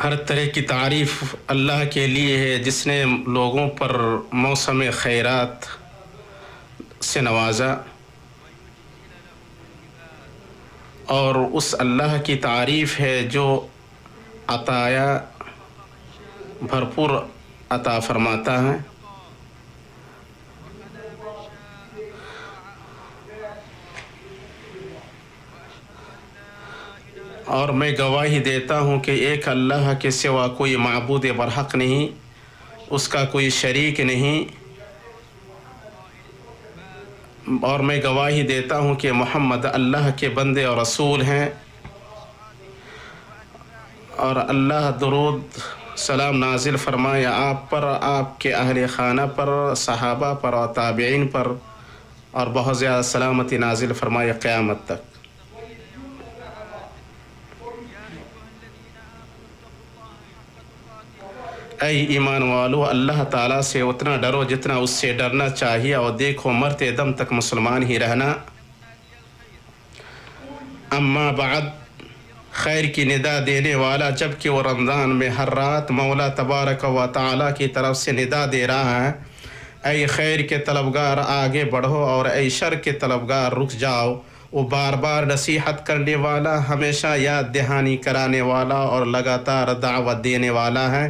ہر طرح کی تعریف اللہ کے لیے ہے جس نے لوگوں پر موسم خیرات سے نوازا، اور اس اللہ کی تعریف ہے جو عطایا بھرپور عطا فرماتا ہے۔ اور میں گواہی دیتا ہوں کہ ایک اللہ کے سوا کوئی معبود برحق نہیں، اس کا کوئی شریک نہیں، اور میں گواہی دیتا ہوں کہ محمد اللہ کے بندے اور رسول ہیں۔ اور اللہ درود سلام نازل فرمائے آپ پر، آپ کے اہل خانہ پر، صحابہ پر اور تابعین پر، اور بہت زیادہ سلامتی نازل فرمائے قیامت تک۔ اے ایمان والو، اللہ تعالیٰ سے اتنا ڈرو جتنا اس سے ڈرنا چاہیے، اور دیکھو مرتے دم تک مسلمان ہی رہنا۔ اما بعد، خیر کی ندا دینے والا جبکہ وہ رمضان میں ہر رات مولا تبارک و تعالیٰ کی طرف سے ندا دے رہا ہے، اے خیر کے طلبگار آگے بڑھو اور اے شر کے طلبگار رک جاؤ۔ وہ بار بار نصیحت کرنے والا، ہمیشہ یاد دہانی کرانے والا اور لگاتار دعوت دینے والا ہے۔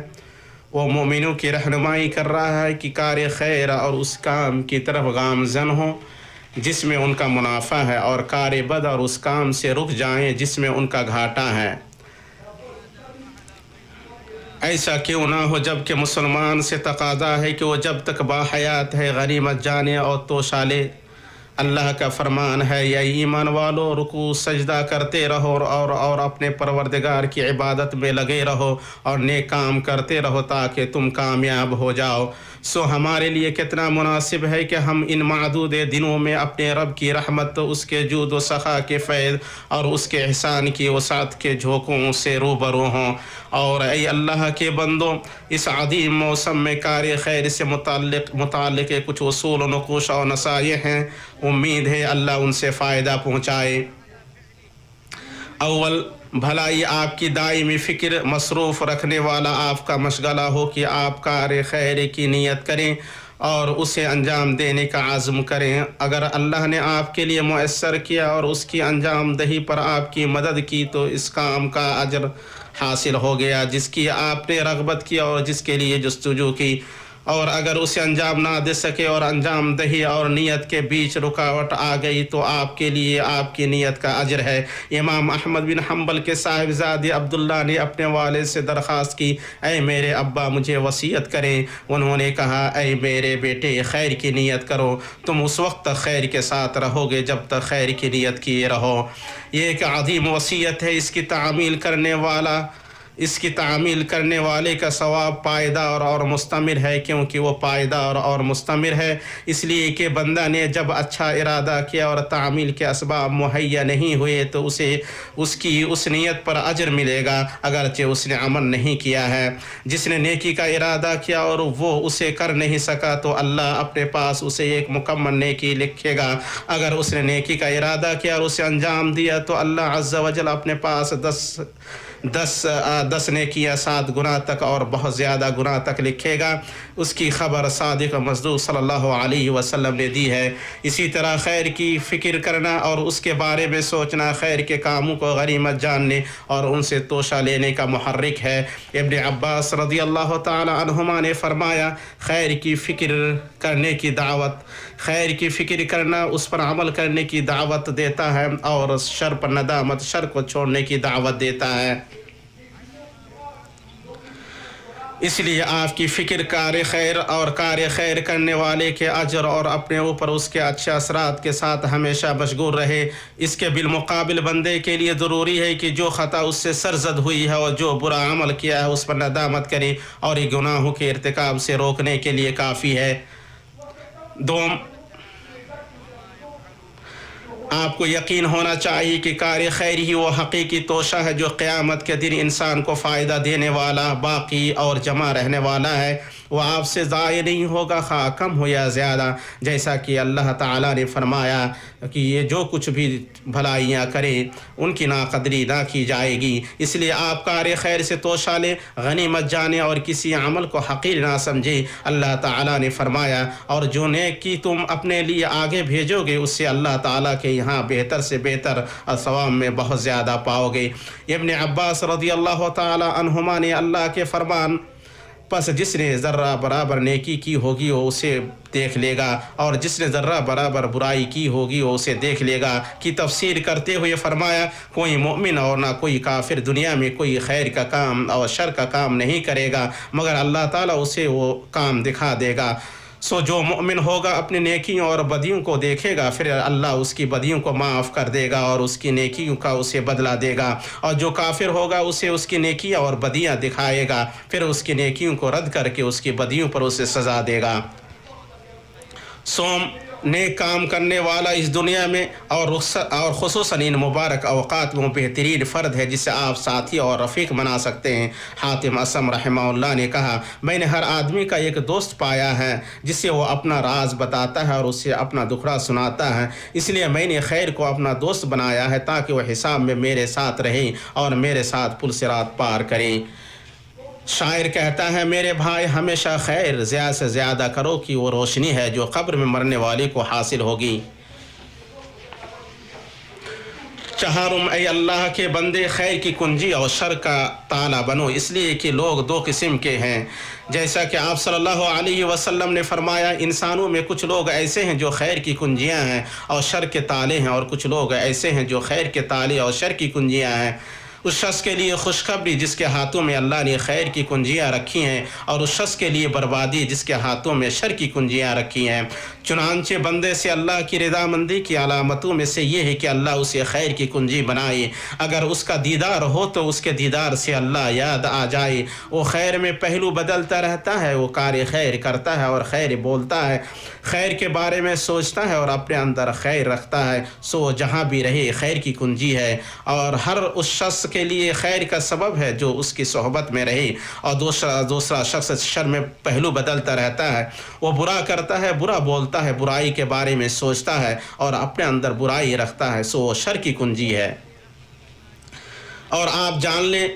وہ مومنوں کی رہنمائی کر رہا ہے کہ کار خیر اور اس کام کی طرف گامزن ہوں جس میں ان کا منافع ہے، اور کار بد اور اس کام سے رک جائیں جس میں ان کا گھاٹا ہے۔ ایسا کیوں نہ ہو جبکہ مسلمان سے تقاضا ہے کہ وہ جب تک باحیات ہے غنیمت جانے اور توشالے۔ اللہ کا فرمان ہے، یا ایمان والو رکوع سجدہ کرتے رہو اور اپنے پروردگار کی عبادت میں لگے رہو اور نیک کام کرتے رہو تاکہ تم کامیاب ہو جاؤ۔ سو ہمارے لیے کتنا مناسب ہے کہ ہم ان معدود دنوں میں اپنے رب کی رحمت، اس کے جود و سخا کے فیض اور اس کے احسان کی وسعت کے جھونکوں سے روبرو ہوں۔ اور اے اللہ کے بندوں، اس عظیم موسم میں کار خیر سے متعلق کچھ اصول و نقوش اور نصائح ہیں، امید ہے اللہ ان سے فائدہ پہنچائے۔ اول، بھلائی آپ کی دائمی فکر مصروف رکھنے والا آپ کا مشغلہ ہو کہ آپ کار خیر کی نیت کریں اور اسے انجام دینے کا عزم کریں۔ اگر اللہ نے آپ کے لیے میسر کیا اور اس کی انجام دہی پر آپ کی مدد کی تو اس کام کا اجر حاصل ہو گیا جس کی آپ نے رغبت کی اور جس کے لیے جستجو کی، اور اگر اسے انجام نہ دے سکے اور انجام دہی اور نیت کے بیچ رکاوٹ آ گئی تو آپ کے لیے آپ کی نیت کا اجر ہے۔ امام احمد بن حنبل کے صاحبزادے عبداللہ نے اپنے والد سے درخواست کی، اے میرے ابا مجھے وصیت کریں۔ انہوں نے کہا، اے میرے بیٹے خیر کی نیت کرو، تم اس وقت تک خیر کے ساتھ رہو گے جب تک خیر کی نیت کیے رہو۔ یہ ایک عظیم وصیت ہے، اس کی تعمیل کرنے والے کا ثواب پائیدار اور مستمر ہے، کیونکہ وہ پائیدار اور مستمر ہے اس لیے کہ بندہ نے جب اچھا ارادہ کیا اور تعمیل کے اسباب مہیا نہیں ہوئے تو اسے اس کی اس نیت پر اجر ملے گا اگرچہ اس نے عمل نہیں کیا ہے۔ جس نے نیکی کا ارادہ کیا اور وہ اسے کر نہیں سکا تو اللہ اپنے پاس اسے ایک مکمل نیکی لکھے گا۔ اگر اس نے نیکی کا ارادہ کیا اور اسے انجام دیا تو اللہ عز و جل اپنے پاس 10 نیکیاں 7 گناہ تک اور بہت زیادہ گناہ تک لکھے گا۔ اس کی خبر صادق مصدوق صلی اللہ علیہ وسلم نے دی ہے۔ اسی طرح خیر کی فکر کرنا اور اس کے بارے میں سوچنا خیر کے کاموں کو غنیمت جاننے اور ان سے توشہ لینے کا محرک ہے۔ ابن عباس رضی اللہ تعالی عنہما نے فرمایا، خیر کی فکر کرنا اس پر عمل کرنے کی دعوت دیتا ہے، اور شر پر ندامت، شر کو چھوڑنے کی دعوت دیتا ہے۔ اس لیے آپ کی فکر کار خیر اور کار خیر کرنے والے کے اجر اور اپنے اوپر اس کے اچھے اثرات کے ساتھ ہمیشہ مشغول رہے۔ اس کے بالمقابل بندے کے لیے ضروری ہے کہ جو خطا اس سے سرزد ہوئی ہے اور جو برا عمل کیا ہے اس پر ندامت کرے، اور یہ گناہوں کے ارتکاب سے روکنے کے لیے کافی ہے۔ دوم، آپ کو یقین ہونا چاہیے کہ کار خیر ہی وہ حقیقی توشہ ہے جو قیامت کے دن انسان کو فائدہ دینے والا، باقی اور جمع رہنے والا ہے۔ وہ آپ سے ضائع نہیں ہوگا، خواہ کم ہو یا زیادہ، جیسا کہ اللہ تعالیٰ نے فرمایا کہ یہ جو کچھ بھی بھلائیاں کرے ان کی ناقدری نہ کی جائے گی۔ اس لیے آپ کار خیر سے توشہ لیں، غنیمت جانے اور کسی عمل کو حقیر نہ سمجھے۔ اللہ تعالیٰ نے فرمایا اور جو نیکی تم اپنے لیے آگے بھیجو گے اس سے اللہ تعالیٰ کے یہاں بہتر سے بہتر اور ثواب میں بہت زیادہ پاؤ گے۔ ابن عباس رضی اللہ تعالیٰ عنہما نے اللہ کے فرمان پس جس نے ذرہ برابر نیکی کی ہوگی وہ اسے دیکھ لے گا اور جس نے ذرہ برابر برائی کی ہوگی وہ اسے دیکھ لے گا کی تفسیر کرتے ہوئے فرمایا کوئی مومن اور نہ کوئی کافر دنیا میں کوئی خیر کا کام اور شر کا کام نہیں کرے گا مگر اللہ تعالیٰ اسے وہ کام دکھا دے گا۔ سو جو مومن ہوگا اپنی نیکیوں اور بدیوں کو دیکھے گا، پھر اللہ اس کی بدیوں کو معاف کر دے گا اور اس کی نیکیوں کا اسے بدلہ دے گا، اور جو کافر ہوگا اسے اس کی نیکیاں اور بدیاں دکھائے گا، پھر اس کی نیکیوں کو رد کر کے اس کی بدیوں پر اسے سزا دے گا۔ سوم نیک کام کرنے والا اس دنیا میں اور خصوصاً ان مبارک اوقات میں بہترین فرد ہے جسے آپ ساتھی اور رفیق بنا سکتے ہیں۔ حاتم اسم رحمہ اللہ نے کہا میں نے ہر آدمی کا ایک دوست پایا ہے جسے وہ اپنا راز بتاتا ہے اور اسے اپنا دکھڑا سناتا ہے، اس لیے میں نے خیر کو اپنا دوست بنایا ہے تاکہ وہ حساب میں میرے ساتھ رہیں اور میرے ساتھ پل صراط پار کریں۔ شاعر کہتا ہے میرے بھائی ہمیشہ خیر زیادہ سے زیادہ کرو کہ وہ روشنی ہے جو قبر میں مرنے والے کو حاصل ہوگی۔ چہارم اے اللہ کے بندے خیر کی کنجی اور شر کا تالا بنو، اس لیے کہ لوگ دو قسم کے ہیں، جیسا کہ آپ صلی اللہ علیہ وسلم نے فرمایا انسانوں میں کچھ لوگ ایسے ہیں جو خیر کی کنجیاں ہیں اور شر کے تالے ہیں، اور کچھ لوگ ایسے ہیں جو خیر کے تالے اور شر کی کنجیاں ہیں۔ اس شخص کے لیے خوشخبری جس کے ہاتھوں میں اللہ نے خیر کی کنجیاں رکھی ہیں، اور اس شخص کے لیے بربادی جس کے ہاتھوں میں شر کی کنجیاں رکھی ہیں۔ چنانچہ بندے سے اللہ کی رضامندی کی علامتوں میں سے یہ ہے کہ اللہ اسے خیر کی کنجی بنائے، اگر اس کا دیدار ہو تو اس کے دیدار سے اللہ یاد آ جائے، وہ خیر میں پہلو بدلتا رہتا ہے، وہ کار خیر کرتا ہے اور خیر بولتا ہے، خیر کے بارے میں سوچتا ہے اور اپنے اندر خیر رکھتا ہے، سو جہاں بھی رہے خیر کی کنجی ہے، اور ہر اس شخص کے لیے خیر کا سبب ہے جو اس کی صحبت میں رہے، اور دوسرا شخص شر میں پہلو بدلتا رہتا ہے، وہ برا کرتا ہے، برا بولتا ہے، برائی کے بارے میں سوچتا ہے اور اپنے اندر برائی رکھتا ہے، سو وہ شر کی کنجی ہے۔ اور آپ جان لیں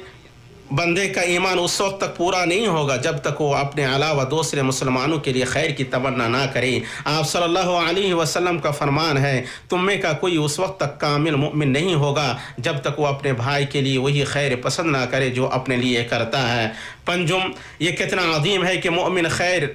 بندے کا ایمان اس وقت تک پورا نہیں ہوگا جب تک وہ اپنے علاوہ دوسرے مسلمانوں کے لیے خیر کی تمنا نہ کرے۔ آپ صلی اللہ علیہ وسلم کا فرمان ہے تم میں کا کوئی اس وقت تک کامل مومن نہیں ہوگا جب تک وہ اپنے بھائی کے لیے وہی خیر پسند نہ کرے جو اپنے لیے کرتا ہے۔ پنجم یہ کتنا عظیم ہے کہ مومن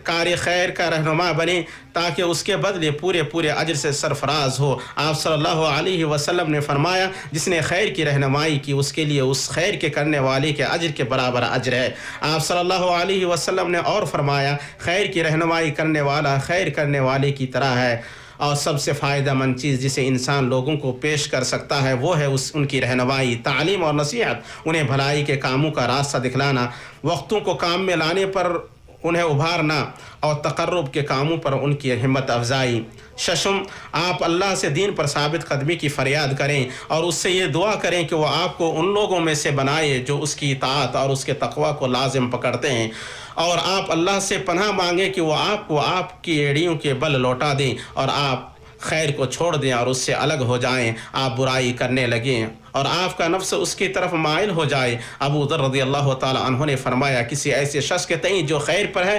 کار خیر کا رہنما بنے تاکہ اس کے بدلے پورے اجر سے سرفراز ہو۔ آپ صلی اللہ علیہ وسلم نے فرمایا جس نے خیر کی رہنمائی کی اس کے لیے اس خیر کے کرنے والے کے اجر کے برابر اجر ہے۔ آپ صلی اللہ علیہ وسلم نے اور فرمایا خیر کی رہنمائی کرنے والا خیر کرنے والے کی طرح ہے، اور سب سے فائدہ مند چیز جسے انسان لوگوں کو پیش کر سکتا ہے وہ ہے ان کی رہنمائی، تعلیم اور نصیحت، انہیں بھلائی کے کاموں کا راستہ دکھلانا، وقتوں کو کام میں لانے پر انہیں ابھارنا اور تقرب کے کاموں پر ان کی ہمت افزائی۔ ششم آپ اللہ سے دین پر ثابت قدمی کی فریاد کریں اور اس سے یہ دعا کریں کہ وہ آپ کو ان لوگوں میں سے بنائے جو اس کی اطاعت اور اس کے تقوی کو لازم پکڑتے ہیں، اور آپ اللہ سے پناہ مانگیں کہ وہ آپ کو آپ کی ایڑیوں کے بل لوٹا دیں اور آپ خیر کو چھوڑ دیں اور اس سے الگ ہو جائیں، آپ برائی کرنے لگیں اور آپ کا نفس اس کی طرف مائل ہو جائے۔ ابو ذر رضی اللہ تعالی عنہ نے فرمایا کسی ایسے شخص کے تئیں جو خیر پر ہے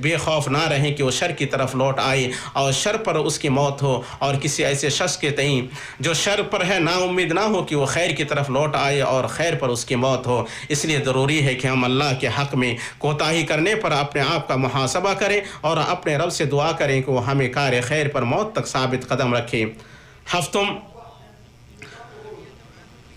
بے خوف نہ رہیں کہ وہ شر کی طرف لوٹ آئے اور شر پر اس کی موت ہو، اور کسی ایسے شخص کے تئیں جو شر پر ہے نا امید نہ ہو کہ وہ خیر کی طرف لوٹ آئے اور خیر پر اس کی موت ہو۔ اس لیے ضروری ہے کہ ہم اللہ کے حق میں کوتاہی کرنے پر اپنے آپ کا محاسبہ کریں اور اپنے رب سے دعا کریں کہ وہ ہمیں کار خیر پر موت تک ثابت قدم رکھے۔ ہفتم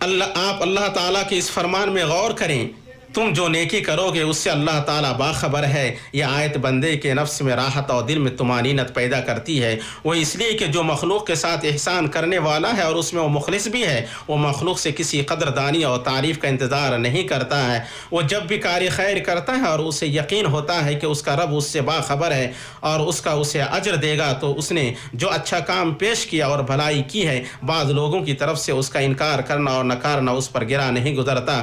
آپ اللہ تعالیٰ کے اس فرمان میں غور کریں تم جو نیکی کرو گے اس سے اللہ تعالیٰ باخبر ہے۔ یہ آیت بندے کے نفس میں راحت اور دل میں طمانینت پیدا کرتی ہے، وہ اس لیے کہ جو مخلوق کے ساتھ احسان کرنے والا ہے اور اس میں وہ مخلص بھی ہے، وہ مخلوق سے کسی قدردانی اور تعریف کا انتظار نہیں کرتا ہے، وہ جب بھی کار خیر کرتا ہے اور اسے یقین ہوتا ہے کہ اس کا رب اس سے باخبر ہے اور اس کا اسے اجر دے گا، تو اس نے جو اچھا کام پیش کیا اور بھلائی کی ہے بعض لوگوں کی طرف سے اس کا انکار کرنا اور نکارنا اس پر گرا نہیں گزرتا،